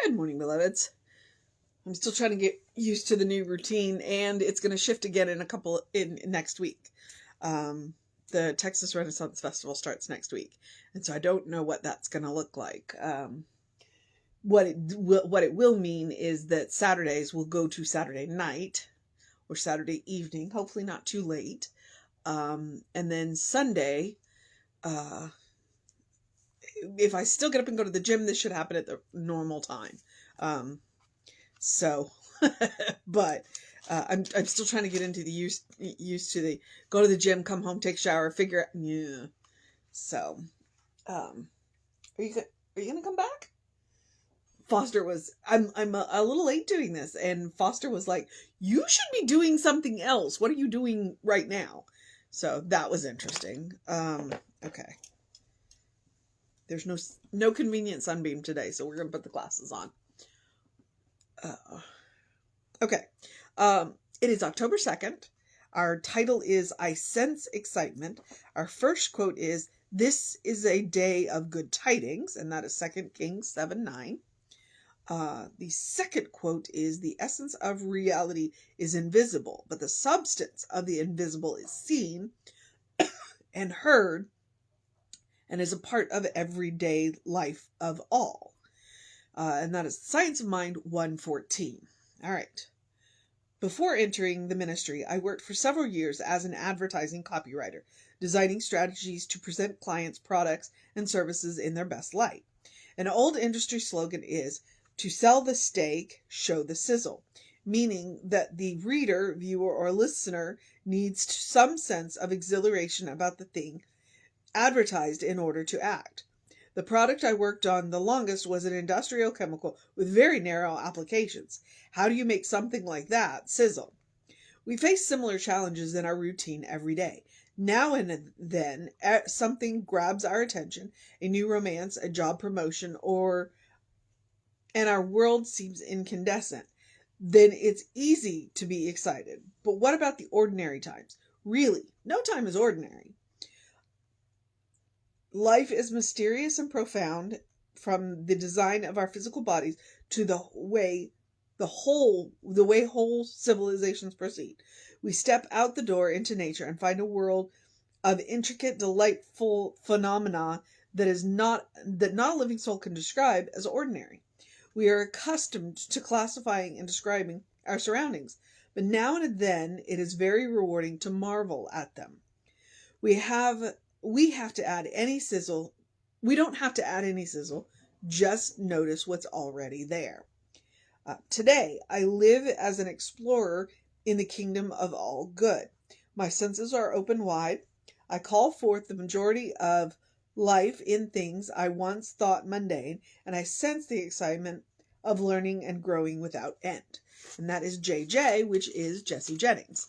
Good morning, beloveds. I'm still trying to get used to the new routine, and it's going to shift again in next week. The Texas Renaissance Festival starts next week, and so I don't know what that's going to look like. What it will mean is that Saturdays will go to Saturday night or Saturday evening, hopefully not too late, and then Sunday. If I still get up and go to the gym, this should happen at the normal time. But I'm still trying to get into the used to the go to the gym, come home, take a shower, figure out. Yeah. So, are you gonna come back? Foster was. I'm a little late doing this, and Foster was like, "You should be doing something else. What are you doing right now?" So that was interesting. Okay. There's no convenient sunbeam today, so we're gonna put the glasses on. Okay. It is October 2nd. Our title is I Sense Excitement. Our first quote is, "This is a day of good tidings," and that is 2 Kings 7:9. The second quote is, "The essence of reality is invisible, but the substance of the invisible is seen and heard and is a part of everyday life of all." And that is Science of Mind 114. All right. Before entering the ministry, I worked for several years as an advertising copywriter, designing strategies to present clients' products and services in their best light. An old industry slogan is, "To sell the steak, show the sizzle," meaning that the reader, viewer, or listener needs some sense of exhilaration about the thing advertised in order to act. The product I worked on the longest was an industrial chemical with very narrow applications. How do you make something like that sizzle? We face similar challenges in our routine every day. Now and then, something grabs our attention, a new romance, a job promotion, and our world seems incandescent. Then it's easy to be excited. But what about the ordinary times? Really, no time is ordinary. Life is mysterious and profound, from the design of our physical bodies to the way whole civilizations proceed. We step out the door into nature and find a world of intricate, delightful phenomena that not a living soul can describe as ordinary. We are accustomed to classifying and describing our surroundings, but now and then it is very rewarding to marvel at them. We have to add any sizzle. We don't have to add any sizzle. Just notice what's already there. Today, I live as an explorer in the kingdom of all good. My senses are open wide. I call forth the majority of life in things I once thought mundane, and I sense the excitement of learning and growing without end. And that is JJ, which is Jesse Jennings.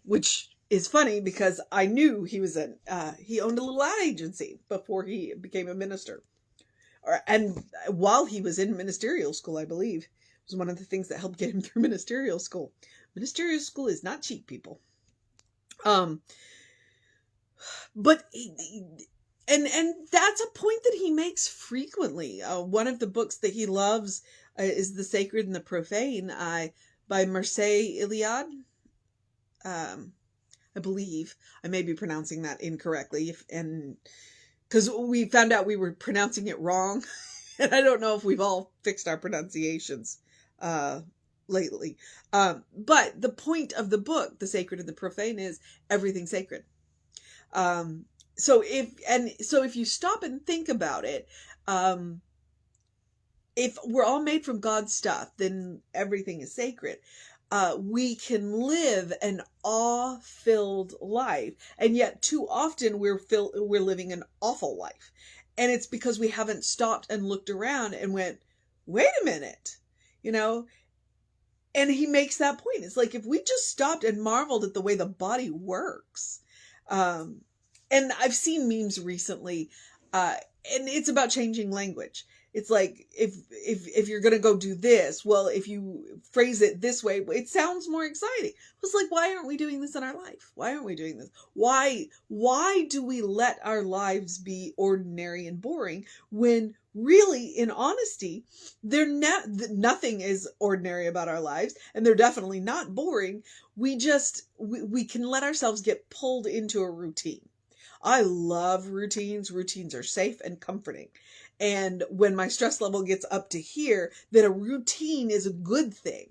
Which is funny because I knew he owned a little ad agency before he became a minister. And while he was in ministerial school, I believe, it was one of the things that helped get him through ministerial school. Ministerial school is not cheap, people. But and that's a point that he makes frequently. One of the books that he loves is The Sacred and the Profane by Mircea Eliade. I believe I may be pronouncing that incorrectly, because we found out we were pronouncing it wrong, and I don't know if we've all fixed our pronunciations lately. But the point of the book, The Sacred and the Profane, is everything sacred. So if you stop and think about it, if we're all made from God's stuff, then everything is sacred. We can live an awe-filled life, and yet too often we're living an awful life, and it's because we haven't stopped and looked around and went, "Wait a minute," And he makes that point. It's like if we just stopped and marveled at the way the body works. And I've seen memes recently, and it's about changing language. It's like, if you're going to go do this, well, if you phrase it this way, it sounds more exciting. It's like, why aren't we doing this in our life? Why aren't we doing this? Why do we let our lives be ordinary and boring when really, in honesty, nothing is ordinary about our lives, and they're definitely not boring. We can let ourselves get pulled into a routine. I love routines. Routines are safe and comforting. And when my stress level gets up to here, then a routine is a good thing.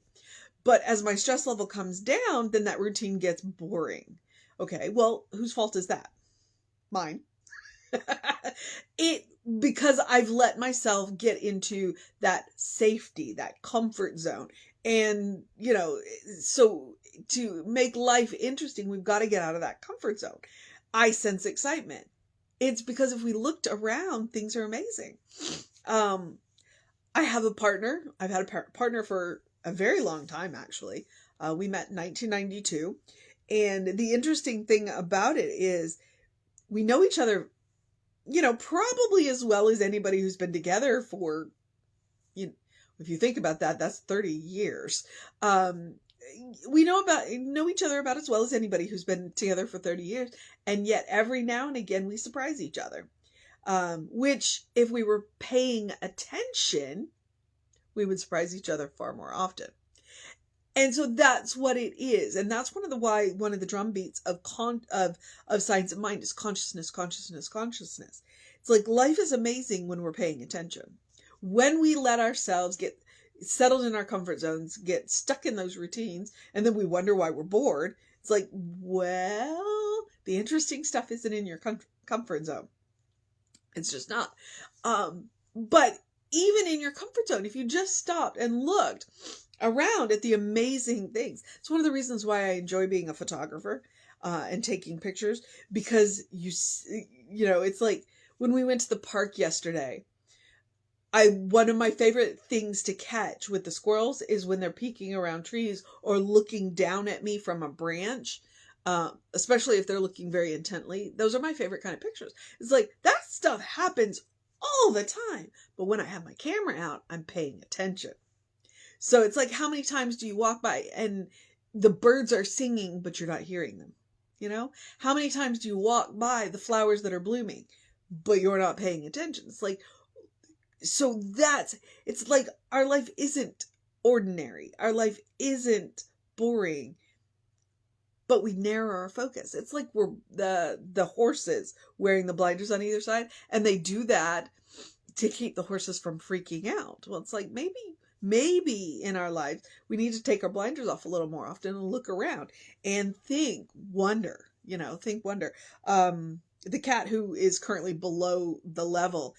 But as my stress level comes down, then that routine gets boring. Okay, well, whose fault is that? Mine. it Because I've let myself get into that safety, that comfort zone. And, so to make life interesting, we've got to get out of that comfort zone. I sense excitement. It's because if we looked around, things are amazing. Um, I have a partner. I've had a partner for a very long time, actually. We met in 1992. And the interesting thing about it is we know each other, probably as well as anybody who's been together for, you know, if you think about that, that's 30 years. We know each other about as well as anybody who's been together for 30 years. And yet every now and again, we surprise each other. Which if we were paying attention, we would surprise each other far more often. And so that's what it is. And that's one of the drum beats of Science of Mind is consciousness, consciousness, consciousness. It's like life is amazing when we're paying attention. When we let ourselves get settled in our comfort zones, get stuck in those routines, and then we wonder why we're bored. It's like, well, the interesting stuff isn't in your comfort zone. It's just not. But even in your comfort zone, if you just stopped and looked around at the amazing things, it's one of the reasons why I enjoy being a photographer and taking pictures, because it's like when we went to the park yesterday. One of my favorite things to catch with the squirrels is when they're peeking around trees or looking down at me from a branch. Especially if they're looking very intently. Those are my favorite kind of pictures. It's like that stuff happens all the time. But when I have my camera out, I'm paying attention. So it's like, how many times do you walk by and the birds are singing, but you're not hearing them? How many times do you walk by the flowers that are blooming, but you're not paying attention? It's like, so it's like our life isn't ordinary. Our life isn't boring. But we narrow our focus. It's like we're the horses wearing the blinders on either side, and they do that to keep the horses from freaking out. Well, it's like maybe in our lives we need to take our blinders off a little more often and look around and think wonder. Think wonder. The cat who is currently below the level.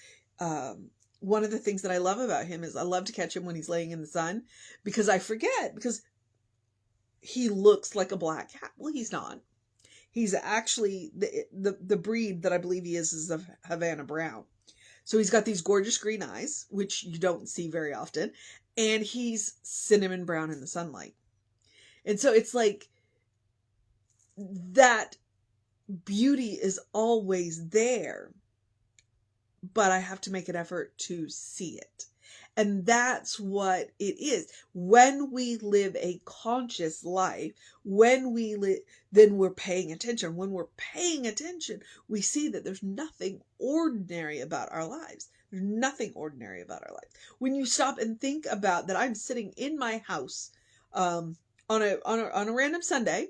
One of the things that I love about him is I love to catch him when he's laying in the sun, because I forget, because he looks like a black cat. Well, he's not. He's actually the breed that I believe he is a Havana Brown. So he's got these gorgeous green eyes, which you don't see very often, and he's cinnamon brown in the sunlight. And so it's like that beauty is always there, but I have to make an effort to see it. And that's what it is. When we live a conscious life, then we're paying attention. When we're paying attention, we see that there's nothing ordinary about our lives. There's nothing ordinary about our life. When you stop and think about that, I'm sitting in my house on a random Sunday,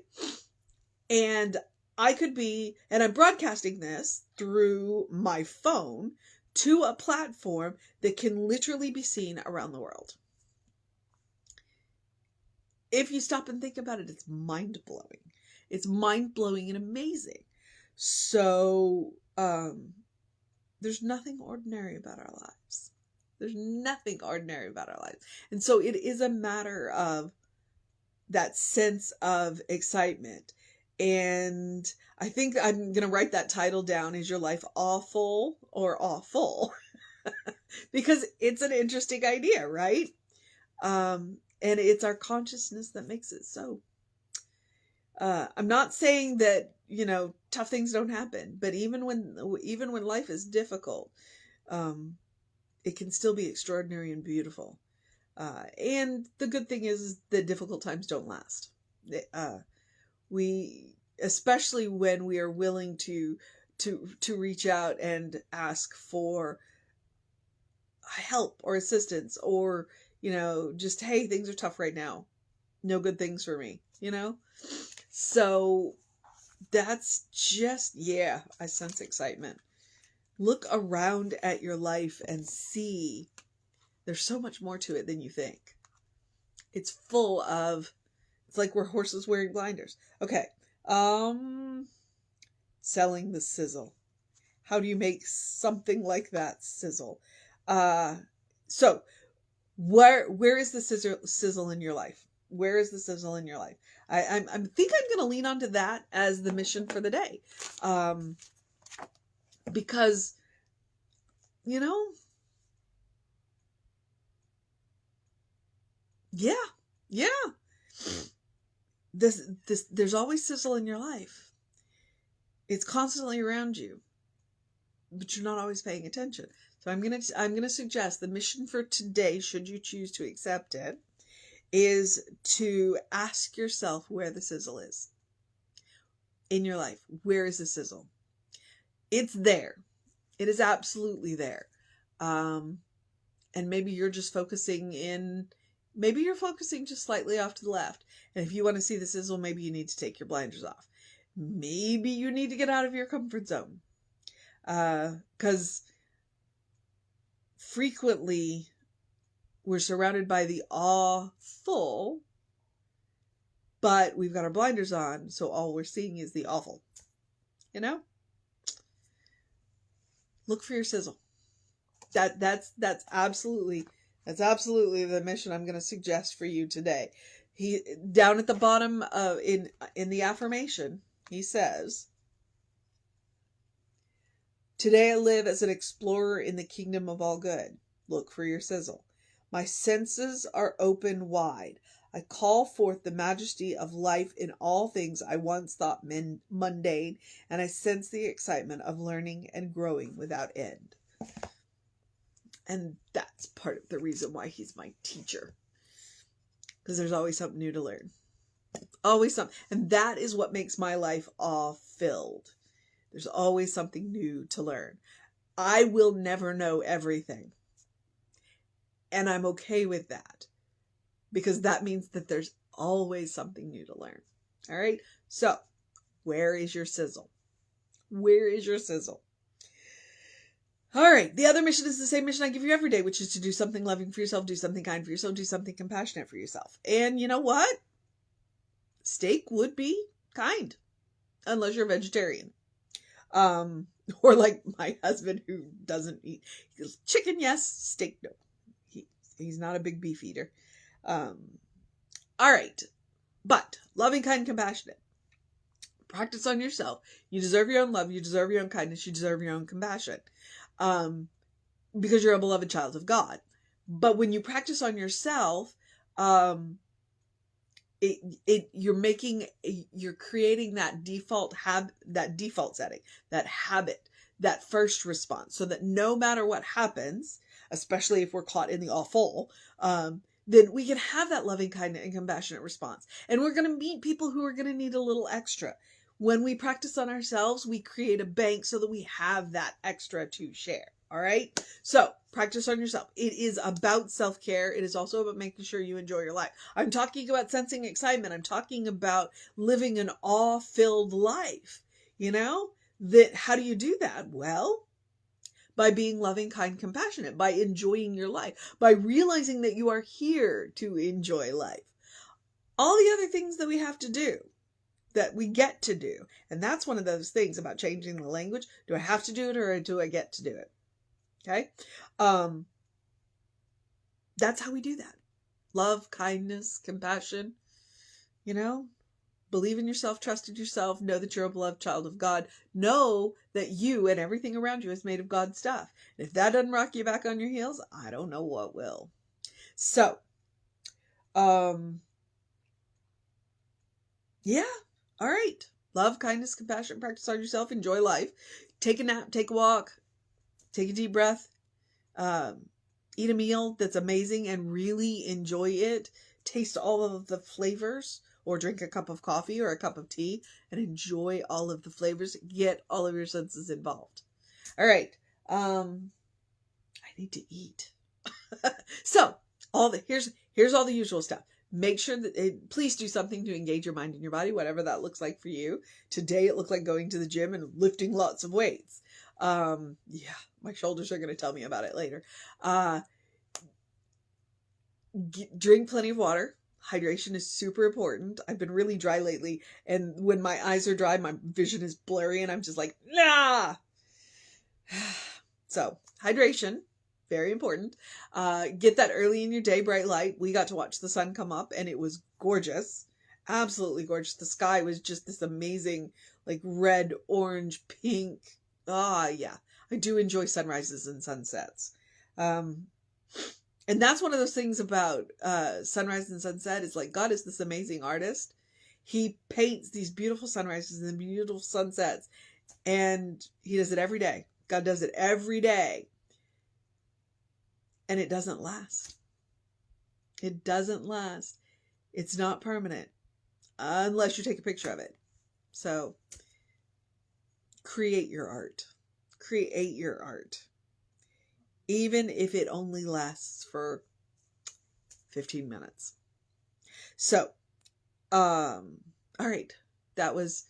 and I'm broadcasting this through my phone to a platform that can literally be seen around the world. If you stop and think about it, it's mind-blowing. It's mind-blowing and amazing. So, there's nothing ordinary about our lives. There's nothing ordinary about our lives. And so it is a matter of that sense of excitement. And I think I'm going to write that title down. Is your life awful or awful? Because it's an interesting idea, right? And it's our consciousness that makes it so. I'm not saying that, tough things don't happen, but even when life is difficult, it can still be extraordinary and beautiful. And the good thing is that difficult times don't last. Especially when we are willing to reach out and ask for help or assistance, or, just, hey, things are tough right now. No good things for me, So that's just, yeah, I sense excitement. Look around at your life and see there's so much more to it than you think. It's full of, it's like we're horses wearing blinders. Okay. Selling the sizzle. How do you make something like that sizzle? So where is the sizzle in your life? Where is the sizzle in your life? I think I'm going to lean onto that as the mission for the day. Because, yeah. There's always sizzle in your life. It's constantly around you, but you're not always paying attention. So I'm gonna suggest the mission for today, should you choose to accept it, is to ask yourself where the sizzle is in your life. Where is the sizzle? It's there. It is absolutely there. And maybe you're just maybe you're focusing just slightly off to the left. And if you want to see the sizzle, maybe you need to take your blinders off. Maybe you need to get out of your comfort zone. Because frequently we're surrounded by the awful, but we've got our blinders on, so all we're seeing is the awful. Look for your sizzle. That's absolutely the mission I'm going to suggest for you today. He, down at the bottom in the affirmation, he says, "Today I live as an explorer in the kingdom of all good. Look for your sizzle. My senses are open wide. I call forth the majesty of life in all things I once thought mundane, and I sense the excitement of learning and growing without end." And that's part of the reason why he's my teacher. Because there's always something new to learn. Always something. And that is what makes my life awe-filled. There's always something new to learn. I will never know everything. And I'm okay with that. Because that means that there's always something new to learn. All right? So, where is your sizzle? Where is your sizzle? All right. The other mission is the same mission I give you every day, which is to do something loving for yourself, do something kind for yourself, do something compassionate for yourself. And you know what? Steak would be kind, unless you're a vegetarian. Or like my husband, who doesn't eat. He goes, chicken, yes, steak, no. He's not a big beef eater. All right. But loving, kind, compassionate. Practice on yourself. You deserve your own love. You deserve your own kindness. You deserve your own compassion. Because you're a beloved child of God. But when you practice on yourself, you're creating that default setting, that habit, that first response, so that no matter what happens, especially if we're caught in the awful, then we can have that loving, kind, and compassionate response. And we're going to meet people who are going to need a little extra. When we practice on ourselves, we create a bank so that we have that extra to share. All right? So, practice on yourself. It is about self-care. It is also about making sure you enjoy your life. I'm talking about sensing excitement. I'm talking about living an awe-filled life. How do you do that? Well, by being loving, kind, compassionate, by enjoying your life, by realizing that you are here to enjoy life. All the other things that we have to do, that we get to do. And that's one of those things about changing the language. Do I have to do it, or do I get to do it? Okay. That's how we do that. Love, kindness, compassion, believe in yourself, trust in yourself, know that you're a beloved child of God, know that you and everything around you is made of God's stuff. And if that doesn't rock you back on your heels, I don't know what will. So, yeah. All right. Love, kindness, compassion, practice on yourself, enjoy life. Take a nap, take a walk, take a deep breath, eat a meal that's amazing and really enjoy it. Taste all of the flavors, or drink a cup of coffee or a cup of tea and enjoy all of the flavors. Get all of your senses involved. All right. I need to eat. So here's all the usual stuff. Make sure that please do something to engage your mind and your body, whatever that looks like for you. Today it looked like going to the gym and lifting lots of weights. Yeah, my shoulders are going to tell me about it later. Drink plenty of water. Hydration is super important. I've been really dry lately, and when my eyes are dry, my vision is blurry, and I'm just like, nah. So hydration, very important. Get that early in your day, bright light. We got to watch the sun come up, and it was gorgeous. Absolutely gorgeous. The sky was just this amazing, like red, orange, pink. Yeah. I do enjoy sunrises and sunsets. And that's one of those things about sunrise and sunset is like God is this amazing artist. He paints these beautiful sunrises and beautiful sunsets, and he does it every day. God does it every day. And it doesn't last. It doesn't last. It's not permanent unless you take a picture of it. So create your art. Create your art. Even if it only lasts for 15 minutes. So, all right. That was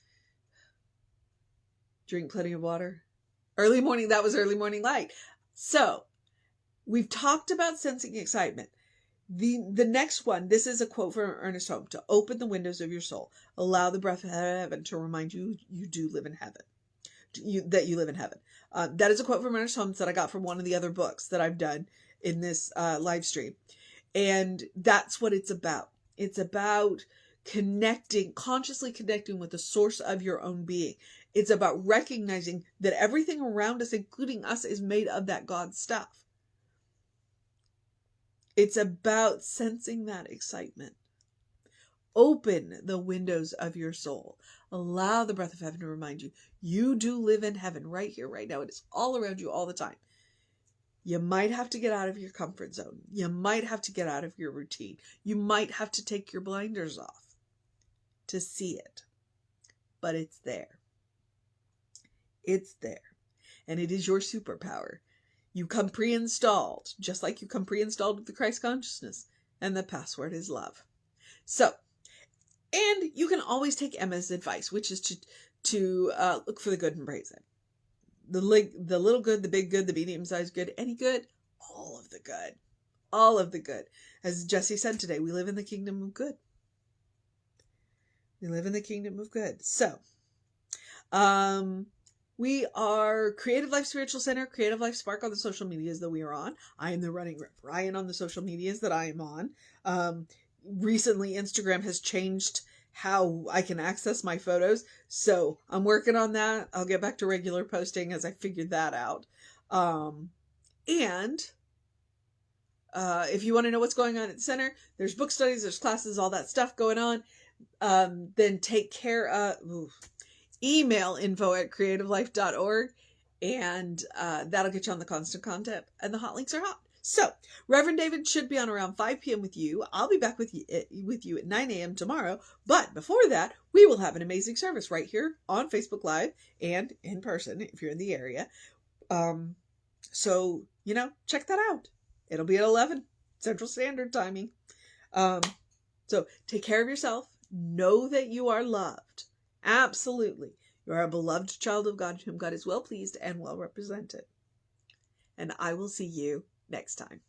drink plenty of water. Early morning, that was early morning light. So, we've talked about sensing excitement. The next one, this is a quote from Ernest Holmes. To open the windows of your soul, allow the breath of heaven to remind you do live in heaven. That you live in heaven. That is a quote from Ernest Holmes that I got from one of the other books that I've done in this live stream. And that's what it's about. It's about consciously connecting with the source of your own being. It's about recognizing that everything around us, including us, is made of that God stuff. It's about sensing that excitement. Open the windows of your soul. Allow the breath of heaven to remind you do live in heaven right here, right now. It is all around you all the time. You might have to get out of your comfort zone. You might have to get out of your routine. You might have to take your blinders off to see it. But it's there. It's there. And it is your superpower. You come pre-installed, just like you come pre-installed with the Christ consciousness. And the password is love. So, and you can always take Emma's advice, which is to look for the good and praise it. The little good, the big good, the medium-sized good, any good, all of the good. All of the good. As Jesse said today, we live in the kingdom of good. We live in the kingdom of good. So, we are Creative Life Spiritual Center, Creative Life Spark on the social medias that we are on. I am the running Rip Ryan on the social medias that I am on. Recently, Instagram has changed how I can access my photos. So I'm working on that. I'll get back to regular posting as I figure that out. And if you want to know what's going on at the center, there's book studies, there's classes, all that stuff going on. Then take care of... email info@creativelife.org, and that'll get you on the constant contact, and the hot links are hot. So Reverend David should be on around 5 p.m. with you. I'll be back with you at 9 a.m. tomorrow, but before that we will have an amazing service right here on Facebook Live and in person if you're in the area. So check that out. It'll be at 11 Central Standard Timing. So take care of yourself. Know that you are loved. Absolutely. You are a beloved child of God, whom God is well pleased and well represented. And I will see you next time.